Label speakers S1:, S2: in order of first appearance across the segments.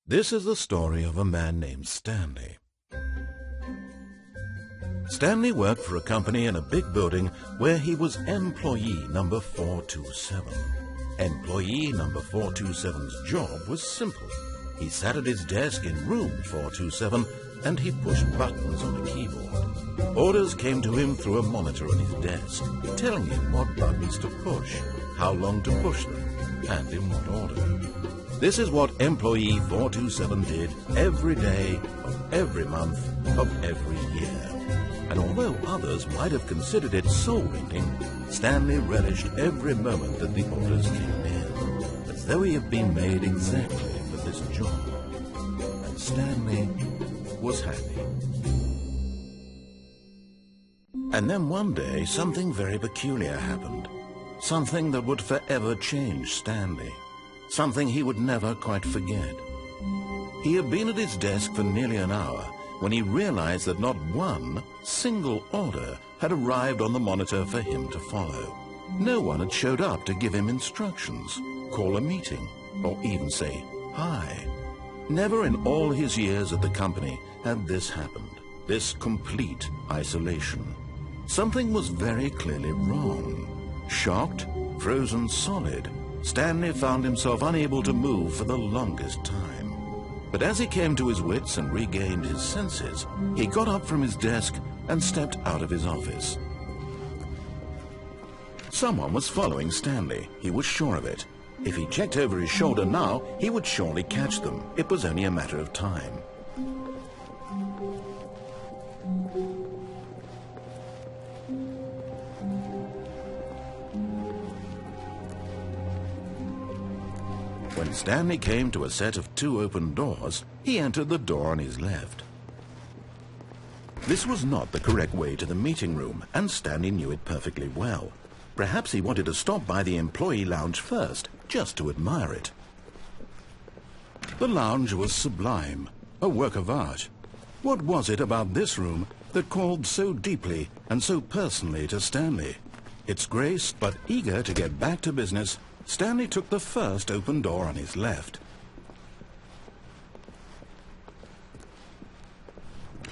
S1: This is the story of a man named Stanley. Stanley worked for a company in a big building where he was employee number 427. Employee number 427's job was simple. He sat at his desk in room 427 and he pushed buttons on a keyboard. Orders came to him through a monitor on his desk, telling him what buttons to push, how long to push them, and in what order. This is what employee 427 did every day of every month of every year. And although others might have considered it soul-winning, Stanley relished every moment that the orders came in, as though he had been made exactly for this job. And Stanley was happy. And then one day, something very peculiar happened. Something that would forever change Stanley. Something he would never quite forget. He had been at his desk for nearly an hour when he realized that not one single order had arrived on the monitor for him to follow. No one had showed up to give him instructions, call a meeting, or even say hi. Never in all his years at the company had this happened, this complete isolation. Something was very clearly wrong. Shocked, frozen solid, Stanley found himself unable to move for the longest time. But as he came to his wits and regained his senses, he got up from his desk and stepped out of his office. Someone was following Stanley. He was sure of it. If he checked over his shoulder now, he would surely catch them. It was only a matter of time. When Stanley came to a set of 2 open doors, he entered the door on his left. This was not the correct way to the meeting room, and Stanley knew it perfectly well. Perhaps he wanted to stop by the employee lounge first, just to admire it. The lounge was sublime, a work of art. What was it about this room that called so deeply and so personally to Stanley? Its grace, but eager to get back to business, Stanley took the first open door on his left.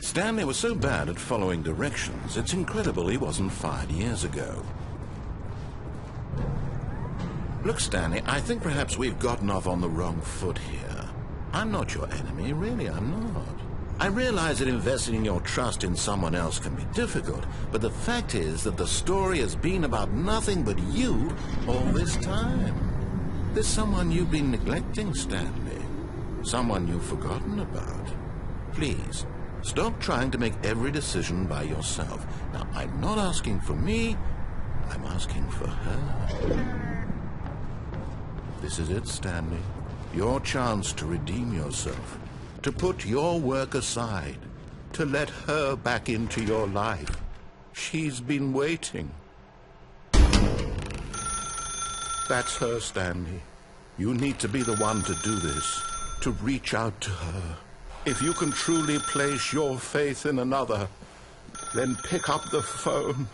S1: Stanley was so bad at following directions, it's incredible he wasn't fired years ago. Look, Stanley, I think perhaps we've gotten off on the wrong foot here. I'm not your enemy, really, I'm not. I realize that investing your trust in someone else can be difficult, but the fact is that the story has been about nothing but you all this time. There's someone you've been neglecting, Stanley. Someone you've forgotten about. Please, stop trying to make every decision by yourself. Now, I'm not asking for me, I'm asking for her. This is it, Stanley. Your chance to redeem yourself. To put your work aside, to let her back into your life. She's been waiting. That's her, Stanley. You need to be the one to do this, to reach out to her. If you can truly place your faith in another, then pick up the phone.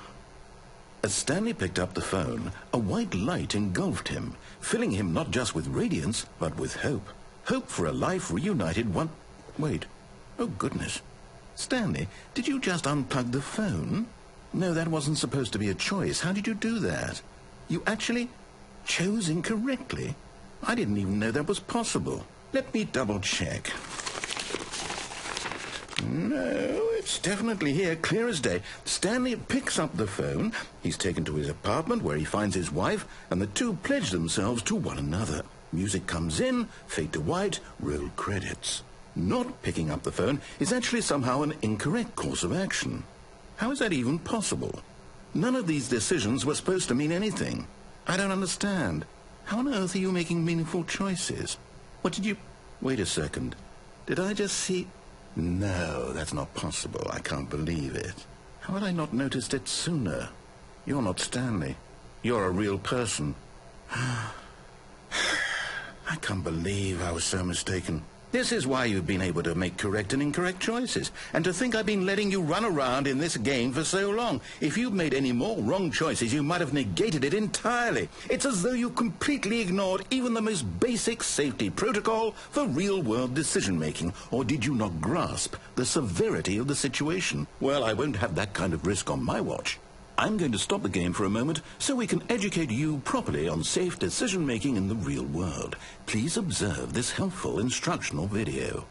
S1: As Stanley picked up the phone, a white light engulfed him, filling him not just with radiance, but with hope. Hope for a life reunited one... Wait. Oh, goodness. Stanley, did you just unplug the phone? No, that wasn't supposed to be a choice. How did you do that? You actually chose incorrectly? I didn't even know that was possible. Let me double-check. No, it's definitely here, clear as day. Stanley picks up the phone. He's taken to his apartment where he finds his wife, and the two pledge themselves to one another. Music comes in, fade to white, roll credits. Not picking up the phone is actually somehow an incorrect course of action. How is that even possible? None of these decisions were supposed to mean anything. I don't understand. How on earth are you making meaningful choices? What did you... Wait a second. Did I just see... No, that's not possible. I can't believe it. How had I not noticed it sooner? You're not Stanley. You're a real person. I can't believe I was so mistaken. This is why you've been able to make correct and incorrect choices. And to think I've been letting you run around in this game for so long. If you'd made any more wrong choices, you might have negated it entirely. It's as though you completely ignored even the most basic safety protocol for real-world decision-making. Or did you not grasp the severity of the situation? Well, I won't have that kind of risk on my watch. I'm going to stop the game for a moment so we can educate you properly on safe decision-making in the real world. Please observe this helpful instructional video.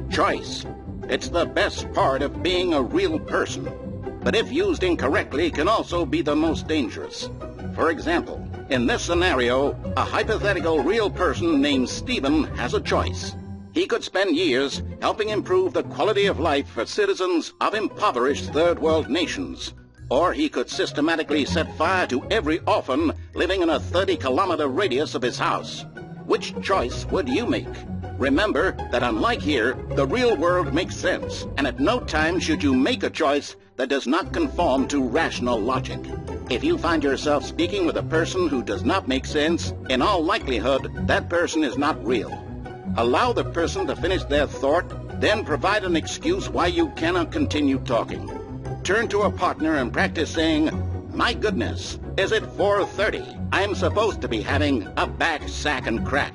S2: Choice. It's the best part of being a real person, but if used incorrectly can also be the most dangerous. For example, in this scenario, a hypothetical real person named Stephen has a choice. He could spend years helping improve the quality of life for citizens of impoverished third world nations. Or he could systematically set fire to every orphan living in a 30-kilometer radius of his house. Which choice would you make? Remember that unlike here, the real world makes sense, and at no time should you make a choice that does not conform to rational logic. If you find yourself speaking with a person who does not make sense, in all likelihood, that person is not real. Allow the person to finish their thought, then provide an excuse why you cannot continue talking. Turn to a partner and practice saying, "My goodness, is it 4:30? I'm supposed to be having a back, sack, and crack."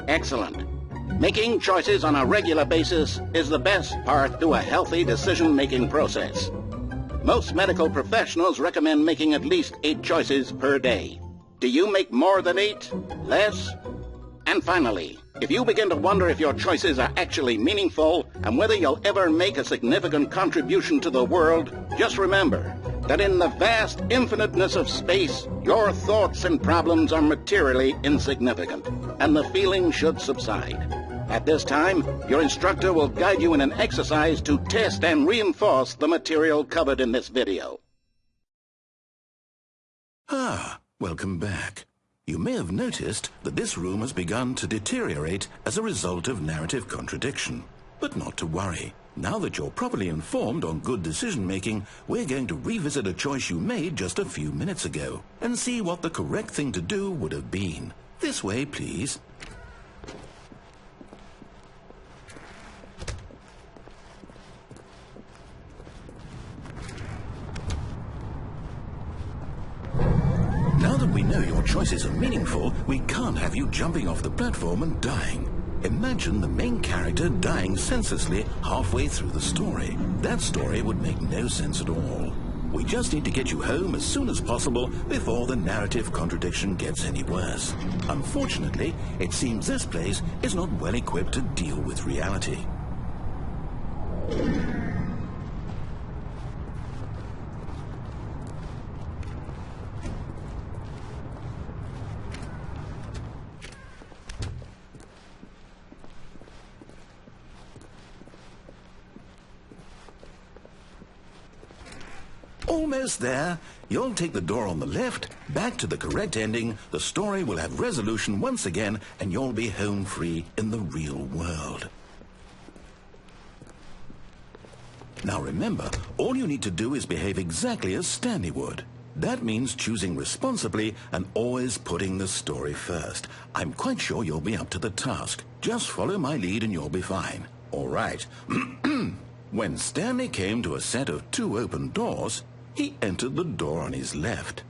S2: Excellent. Making choices on a regular basis is the best part to a healthy decision-making process. Most medical professionals recommend making at least 8 choices per day. Do you make more than 8? Less? And finally, if you begin to wonder if your choices are actually meaningful and whether you'll ever make a significant contribution to the world, just remember that in the vast infiniteness of space, your thoughts and problems are materially insignificant, and the feeling should subside. At this time, your instructor will guide you in an exercise to test and reinforce the material covered in this video.
S1: Welcome back. You may have noticed that this room has begun to deteriorate as a result of narrative contradiction. But not to worry. Now that you're properly informed on good decision-making, we're going to revisit a choice you made just a few minutes ago and see what the correct thing to do would have been. This way, please. Now that we know your choices are meaningful, we can't have you jumping off the platform and dying. Imagine the main character dying senselessly halfway through the story. That story would make no sense at all. We just need to get you home as soon as possible before the narrative contradiction gets any worse. Unfortunately, it seems this place is not well equipped to deal with reality. Almost there. You'll take the door on the left, back to the correct ending, the story will have resolution once again, and you'll be home free in the real world. Now remember, all you need to do is behave exactly as Stanley would. That means choosing responsibly and always putting the story first. I'm quite sure you'll be up to the task. Just follow my lead and you'll be fine. All right. When Stanley came to a set of 2 open doors, he entered the door on his left.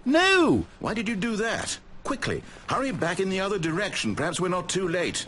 S1: No! Why did you do that? Quickly, hurry back in the other direction. Perhaps we're not too late.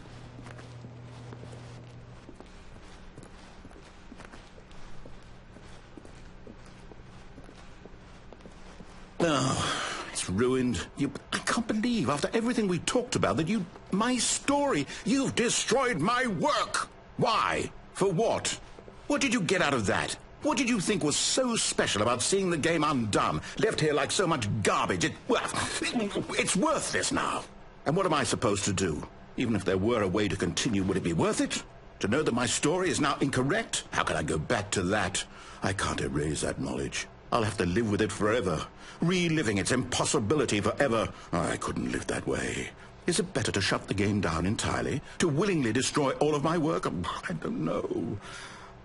S1: Oh, it's ruined. I can't believe, after everything we talked about, that my story, you've destroyed my work. Why? For what? What did you get out of that? What did you think was so special about seeing the game undone, left here like so much garbage? It's worthless now. And what am I supposed to do? Even if there were a way to continue, would it be worth it? To know that my story is now incorrect? How can I go back to that? I can't erase that knowledge. I'll have to live with it forever, reliving its impossibility forever. I couldn't live that way. Is it better to shut the game down entirely? To willingly destroy all of my work? I don't know.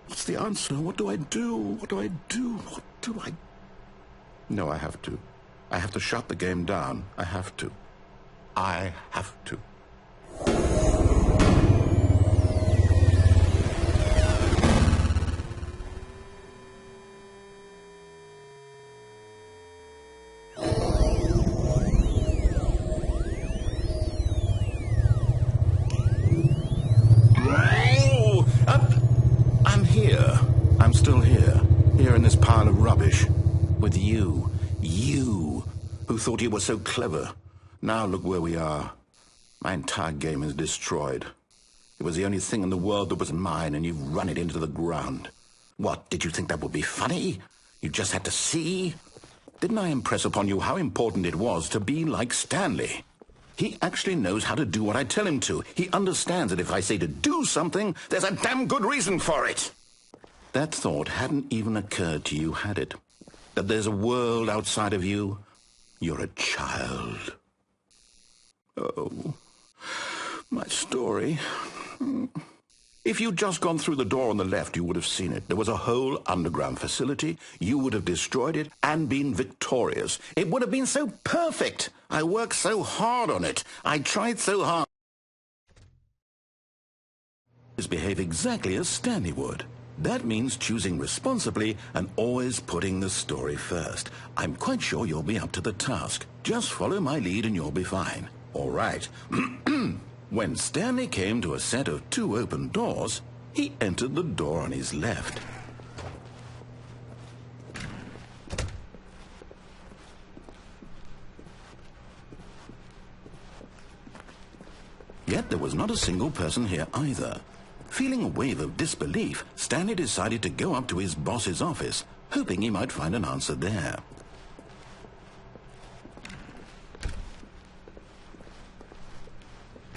S1: What's the answer? What do I do? What do I do? What do I... No, I have to. I have to shut the game down. I have to. I have to. I'm here. I'm still here. Here in this pile of rubbish. With you. You, who thought you were so clever. Now look where we are. My entire game is destroyed. It was the only thing in the world that was mine, and you've run it into the ground. What, did you think that would be funny? You just had to see? Didn't I impress upon you how important it was to be like Stanley? He actually knows how to do what I tell him to. He understands that if I say to do something, there's a damn good reason for it. That thought hadn't even occurred to you, had it? That there's a world outside of you? You're a child. Oh, my story. If you'd just gone through the door on the left, you would have seen it. There was a whole underground facility. You would have destroyed it and been victorious. It would have been so perfect. I worked so hard on it. I tried so hard. Behave exactly as Stanley would. That means choosing responsibly and always putting the story first. I'm quite sure you'll be up to the task. Just follow my lead and you'll be fine. All right. When Stanley came to a set of 2 open doors, he entered the door on his left. Yet there was not a single person here either. Feeling a wave of disbelief, Stanley decided to go up to his boss's office, hoping he might find an answer there.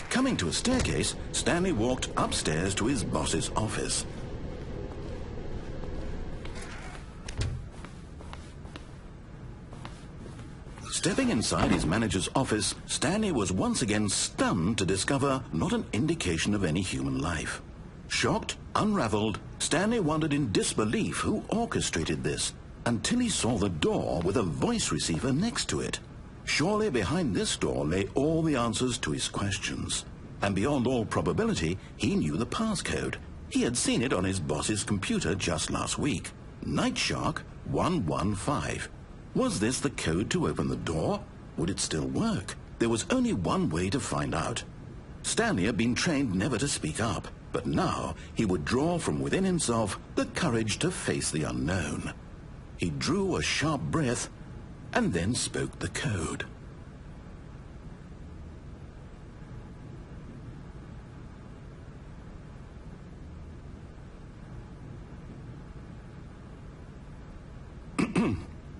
S1: Coming to a staircase, Stanley walked upstairs to his boss's office. Stepping inside his manager's office, Stanley was once again stunned to discover not an indication of any human life. Shocked, unraveled, Stanley wondered in disbelief who orchestrated this, until he saw the door with a voice receiver next to it. Surely behind this door lay all the answers to his questions. And beyond all probability, he knew the passcode. He had seen it on his boss's computer just last week. Night Shark 115. Was this the code to open the door? Would it still work? There was only one way to find out. Stanley had been trained never to speak up, but now he would draw from within himself the courage to face the unknown. He drew a sharp breath and then spoke the code.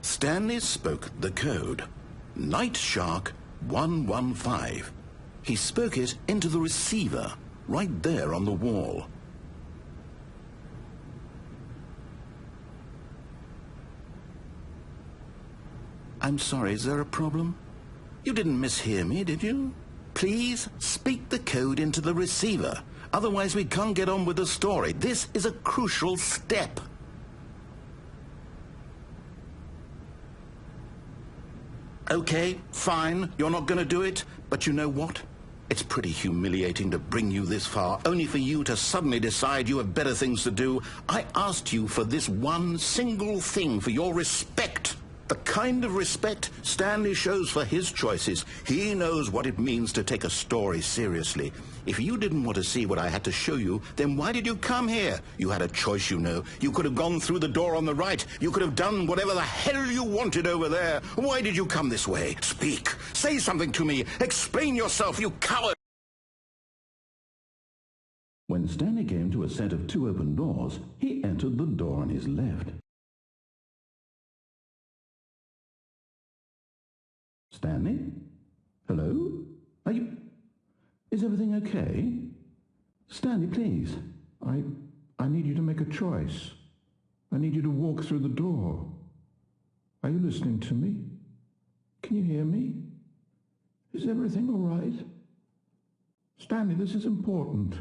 S1: Stanley spoke the code. Night Shark 115. He spoke it into the receiver, right there on the wall. I'm sorry, is there a problem? You didn't mishear me, did you? Please speak the code into the receiver. Otherwise we can't get on with the story. This is a crucial step. Okay, fine, you're not going to do it, but you know what? It's pretty humiliating to bring you this far, only for you to suddenly decide you have better things to do. I asked you for this one single thing, for your respect. The kind of respect Stanley shows for his choices. He knows what it means to take a story seriously. If you didn't want to see what I had to show you, then why did you come here? You had a choice, you know. You could have gone through the door on the right. You could have done whatever the hell you wanted over there. Why did you come this way? Speak. Say something to me. Explain yourself, you coward. When Stanley came to a set of 2 open doors, he entered the door on his left. Stanley? Hello? Are you... Is everything okay? Stanley, please. I need you to make a choice. I need you to walk through the door. Are you listening to me? Can you hear me? Is everything all right? Stanley, this is important.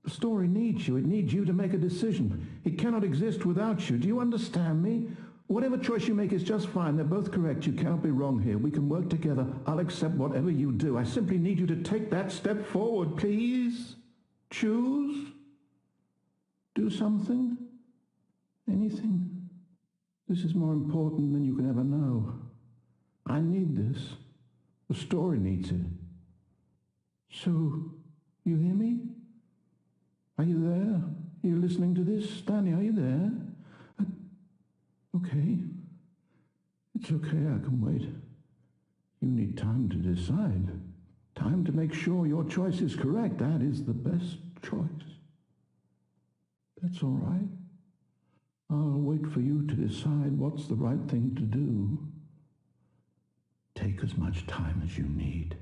S1: The story needs you. It needs you to make a decision. It cannot exist without you. Do you understand me? Whatever choice you make is just fine. They're both correct. You cannot be wrong here. We can work together. I'll accept whatever you do. I simply need you to take that step forward, please. Choose. Do something. Anything. This is more important than you can ever know. I need this. The story needs it. So, you hear me? Are you there? Are you listening to this? Stanley, are you there? Okay. It's okay, I can wait. You need time to decide. Time to make sure your choice is correct. That is the best choice. That's all right. I'll wait for you to decide what's the right thing to do. Take as much time as you need.